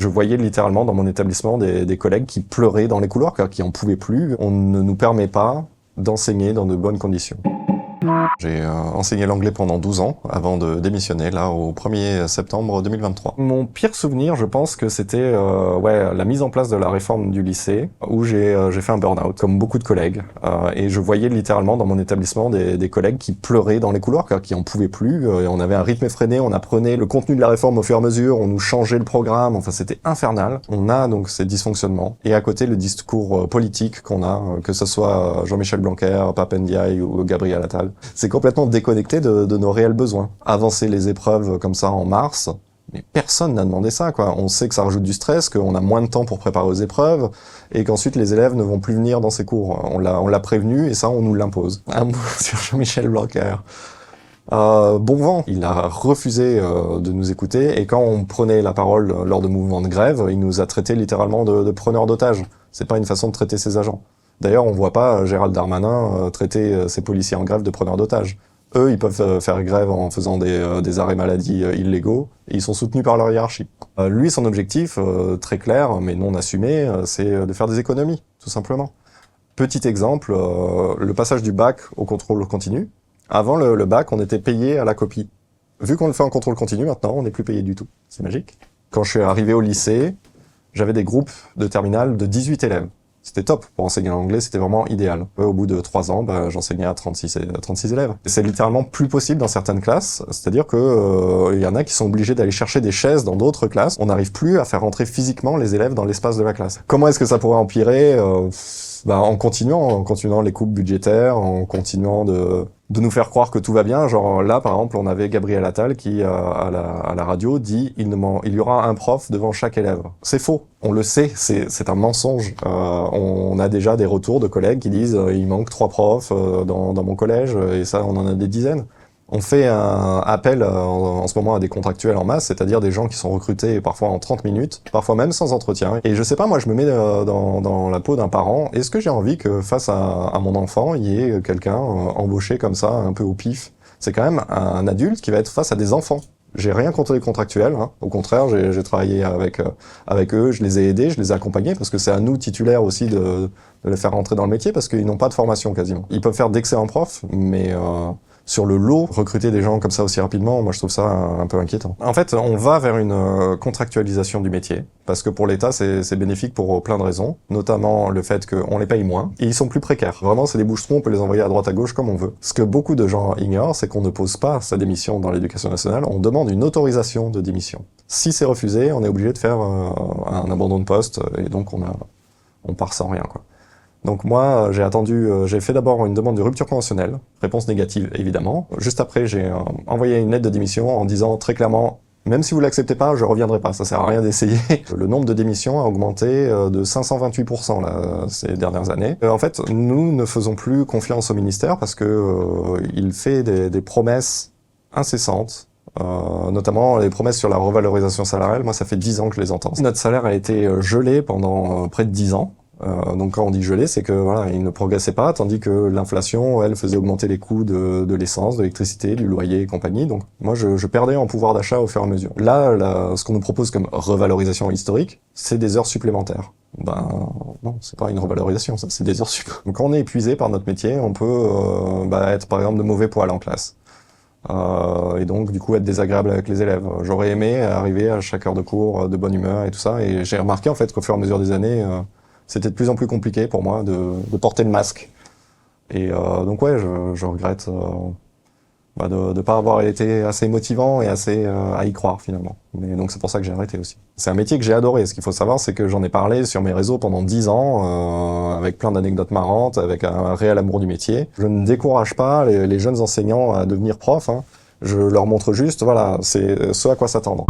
Je voyais littéralement dans mon établissement des collègues qui pleuraient dans les couloirs, qui en pouvaient plus. On ne nous permet pas d'enseigner dans de bonnes conditions. J'ai enseigné l'anglais pendant 12 ans, avant de démissionner, là, au 1er septembre 2023. Mon pire souvenir, je pense que c'était la mise en place de la réforme du lycée, où j'ai fait un burn-out, comme beaucoup de collègues. Et je voyais littéralement dans mon établissement des collègues qui pleuraient dans les couloirs, qui en pouvaient plus. Et on avait un rythme effréné, on apprenait le contenu de la réforme au fur et à mesure, on nous changeait le programme, enfin c'était infernal. On a donc ces dysfonctionnements. Et à côté, le discours politique qu'on a, que ce soit Jean-Michel Blanquer, Pape Ndiaye ou Gabriel Attal. C'est complètement déconnecté de nos réels besoins. Avancer les épreuves comme ça en mars, mais personne n'a demandé ça, quoi. On sait que ça rajoute du stress, qu'on a moins de temps pour préparer aux épreuves, et qu'ensuite les élèves ne vont plus venir dans ces cours. On l'a prévenu, et ça, on nous l'impose. Un mot sur Jean-Michel Blanquer. Bon vent, il a refusé de nous écouter, et quand on prenait la parole lors de mouvements de grève, il nous a traités littéralement de preneurs d'otages. C'est pas une façon de traiter ses agents. D'ailleurs, on voit pas Gérald Darmanin traiter ses policiers en grève de preneurs d'otages. Eux, ils peuvent faire grève en faisant des arrêts maladie illégaux, et ils sont soutenus par leur hiérarchie. Lui, son objectif, très clair, mais non assumé, c'est de faire des économies, tout simplement. Petit exemple, le passage du bac au contrôle continu. Avant le bac, on était payé à la copie. Vu qu'on le fait en contrôle continu, maintenant, on n'est plus payé du tout. C'est magique. Quand je suis arrivé au lycée, j'avais des groupes de terminale de 18 élèves. C'était top pour enseigner l'anglais, c'était vraiment idéal. Au bout de 3 ans, j'enseignais à 36 élèves. C'est littéralement plus possible dans certaines classes, c'est-à-dire que y en a qui sont obligés d'aller chercher des chaises dans d'autres classes. On n'arrive plus à faire rentrer physiquement les élèves dans l'espace de la classe. Comment est-ce que ça pourrait empirer en continuant les coupes budgétaires, en continuant de nous faire croire que tout va bien. Genre là, par exemple, on avait Gabriel Attal qui, à la radio, dit il y aura un prof devant chaque élève. C'est faux. On le sait, c'est un mensonge. On a déjà des retours de collègues qui disent il manque 3 profs dans mon collège, et ça, on en a des dizaines. On fait un appel en ce moment à des contractuels en masse, c'est-à-dire des gens qui sont recrutés parfois en 30 minutes, parfois même sans entretien. Et je sais pas, moi je me mets dans la peau d'un parent. Est-ce que j'ai envie que face à mon enfant, il y ait quelqu'un embauché comme ça, un peu au pif? C'est quand même un adulte qui va être face à des enfants. J'ai rien contre les contractuels, hein. Au contraire, j'ai travaillé avec eux, je les ai aidés, je les ai accompagnés, parce que c'est à nous, titulaires aussi, de les faire rentrer dans le métier, parce qu'ils n'ont pas de formation quasiment. Ils peuvent faire d'excellents profs, mais sur le lot, recruter des gens comme ça aussi rapidement, moi je trouve ça un peu inquiétant. En fait, on va vers une contractualisation du métier, parce que pour l'État, c'est bénéfique pour plein de raisons, notamment le fait qu'on les paye moins, et ils sont plus précaires. Vraiment, c'est des boucherons, on peut les envoyer à droite à gauche comme on veut. Ce que beaucoup de gens ignorent, c'est qu'on ne pose pas sa démission dans l'éducation nationale, on demande une autorisation de démission. Si c'est refusé, on est obligé de faire un abandon de poste, et donc on part sans rien, quoi. Donc moi, j'ai fait d'abord une demande de rupture conventionnelle, réponse négative évidemment. Juste après, j'ai envoyé une lettre de démission en disant très clairement, même si vous l'acceptez pas, je reviendrai pas, ça sert à rien d'essayer. Le nombre de démissions a augmenté de 528% là, ces dernières années. En fait, nous ne faisons plus confiance au ministère parce que il fait des promesses incessantes. Notamment les promesses sur la revalorisation salariale, moi ça fait 10 ans que je les entends. Notre salaire a été gelé pendant près de 10 ans. Donc quand on dit gelé, c'est que voilà, il ne progressait pas, tandis que l'inflation, elle, faisait augmenter les coûts de l'essence, de l'électricité, du loyer et compagnie. Donc moi, je perdais en pouvoir d'achat au fur et à mesure. Là, ce qu'on nous propose comme revalorisation historique, c'est des heures supplémentaires. Non, c'est pas une revalorisation, ça, c'est des heures sup. Donc quand on est épuisé par notre métier, on peut être par exemple de mauvais poil en classe. Et donc du coup être désagréable avec les élèves. J'aurais aimé arriver à chaque heure de cours de bonne humeur et tout ça, et j'ai remarqué en fait qu'au fur et à mesure des années, c'était de plus en plus compliqué pour moi de porter le masque. Et donc ouais, je regrette de pas avoir été assez motivant et assez à y croire finalement. Mais donc c'est pour ça que j'ai arrêté aussi. C'est un métier que j'ai adoré. Ce qu'il faut savoir, c'est que j'en ai parlé sur mes réseaux pendant 10 ans, avec plein d'anecdotes marrantes, avec un réel amour du métier. Je ne décourage pas les jeunes enseignants à devenir profs, hein. Je leur montre juste, voilà, c'est ce à quoi s'attendre.